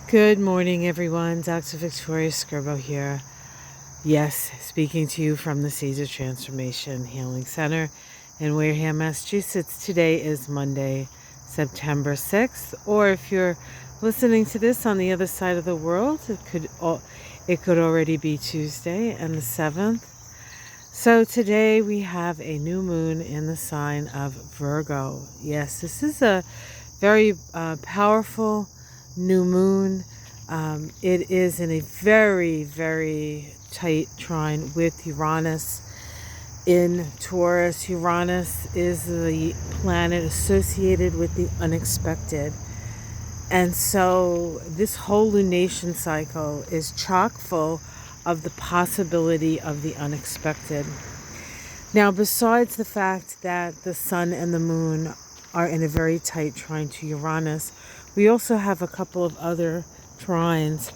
Good morning, everyone. Dr. Victoria Skirbo here. Yes, speaking to you from the Seeds of Transformation Healing Center in Wareham, Massachusetts. Today is Monday, September 6th, or if you're listening to this on the other side of the world, it could already be Tuesday and the 7th. So today we have a new moon in the sign of Virgo. Yes, this is a very powerful new moon. It is in a very, very tight trine with Uranus in Taurus. Uranus is the planet associated with the unexpected. And so this whole lunation cycle is chock full of the possibility of the unexpected. Now, besides the fact that the sun and the moon are in a very tight trine to Uranus, we also have a couple of other trines.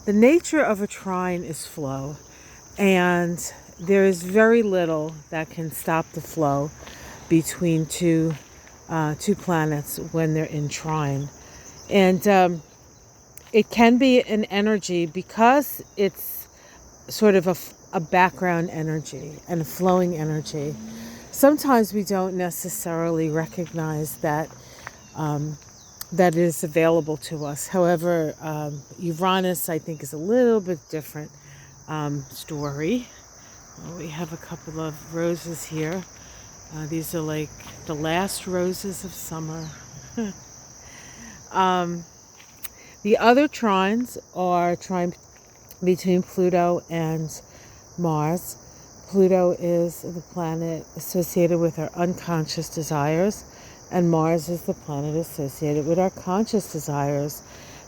The nature of a trine is flow, and there is very little that can stop the flow between two planets when they're in trine. And it can be an energy because it's sort of a background energy and a flowing energy. Sometimes we don't necessarily recognize that that is available to us. However, Uranus, I think, is a little bit different story. We have a couple of roses here. These are like the last roses of summer. The other trines are trine between Pluto and Mars. Pluto is the planet associated with our unconscious desires, and Mars is the planet associated with our conscious desires.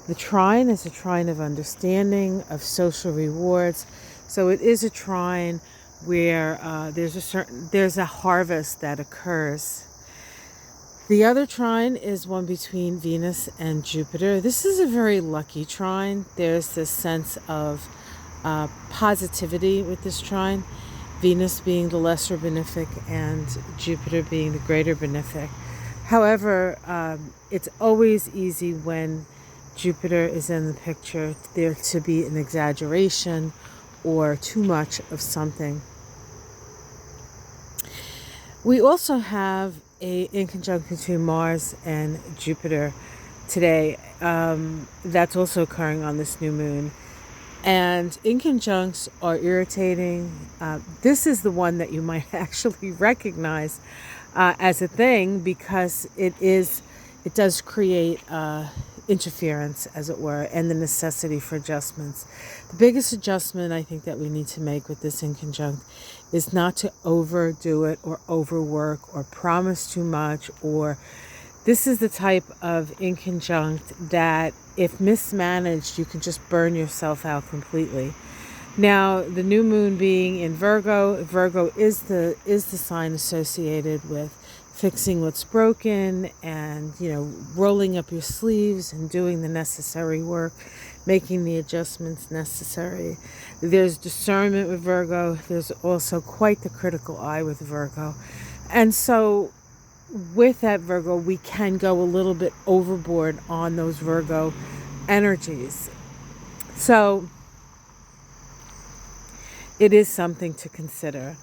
The trine is a trine of understanding, of social rewards. So it is a trine where there's a harvest that occurs. The other trine is one between Venus and Jupiter. This is a very lucky trine. There's this sense of positivity with this trine, Venus being the lesser benefic and Jupiter being the greater benefic. However, it's always easy when Jupiter is in the picture there to be an exaggeration or too much of something. We also have in conjunction between Mars and Jupiter today. That's also occurring on this new moon. And inconjuncts are irritating. This is the one that you might actually recognize as a thing because it does create interference, as it were, and the necessity for adjustments. The biggest adjustment I think that we need to make with this inconjunct is not to overdo it or overwork or promise too much, or this is the type of inconjunct that if mismanaged, you can just burn yourself out completely. Now, the new moon being in Virgo, Virgo is the sign associated with fixing what's broken and, rolling up your sleeves and doing the necessary work, making the adjustments necessary. There's discernment with Virgo. There's also quite the critical eye with Virgo. And so with that Virgo, we can go a little bit overboard on those Virgo energies. So it is something to consider.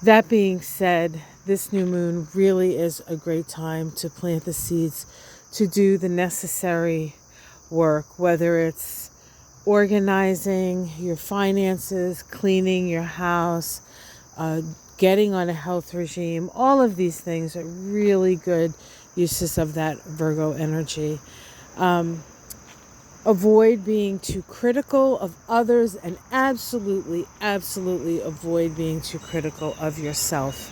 That being said, this new moon really is a great time to plant the seeds, to do the necessary work, whether it's organizing your finances, cleaning your house, getting on a health regime. All of these things are really good uses of that Virgo energy. Avoid being too critical of others, and absolutely, absolutely avoid being too critical of yourself.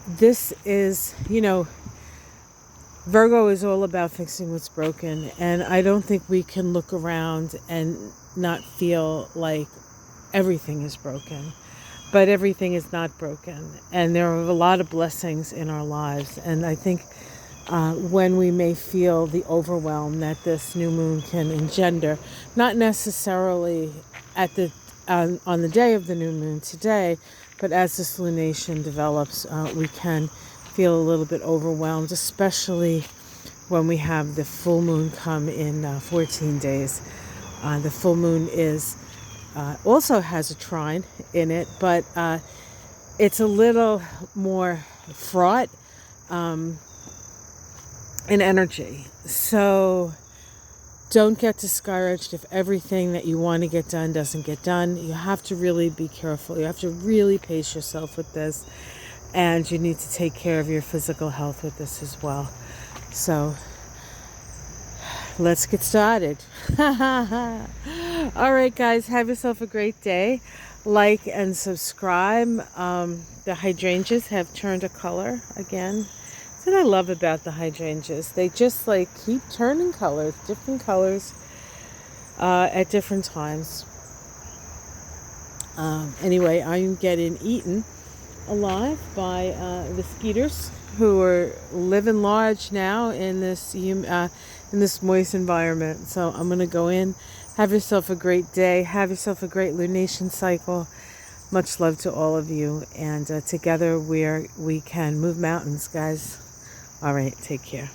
This is, Virgo is all about fixing what's broken, and I don't think we can look around and not feel like everything is broken. But everything is not broken, and there are a lot of blessings in our lives, and I think when we may feel the overwhelm that this new moon can engender, not necessarily on the day of the new moon today, but as this lunation develops, we can feel a little bit overwhelmed, especially when we have the full moon come in 14 days. The full moon is also has a trine in it, but it's a little more fraught in energy. So don't get discouraged if everything that you want to get done doesn't get done. You have to really be careful. You have to really pace yourself with this. And you need to take care of your physical health with this as well. So let's get started. All right, guys, have yourself a great day. Like and subscribe. The hydrangeas have turned a color again. That's what I love about the hydrangeas. They just like keep turning colors, different colors at different times. Anyway, I'm getting eaten alive by the skeeters who are living large now in this moist environment. So I'm gonna go in. Have yourself a great day. Have yourself a great lunation cycle. Much love to all of you, and together we can move mountains, guys. All right, take care.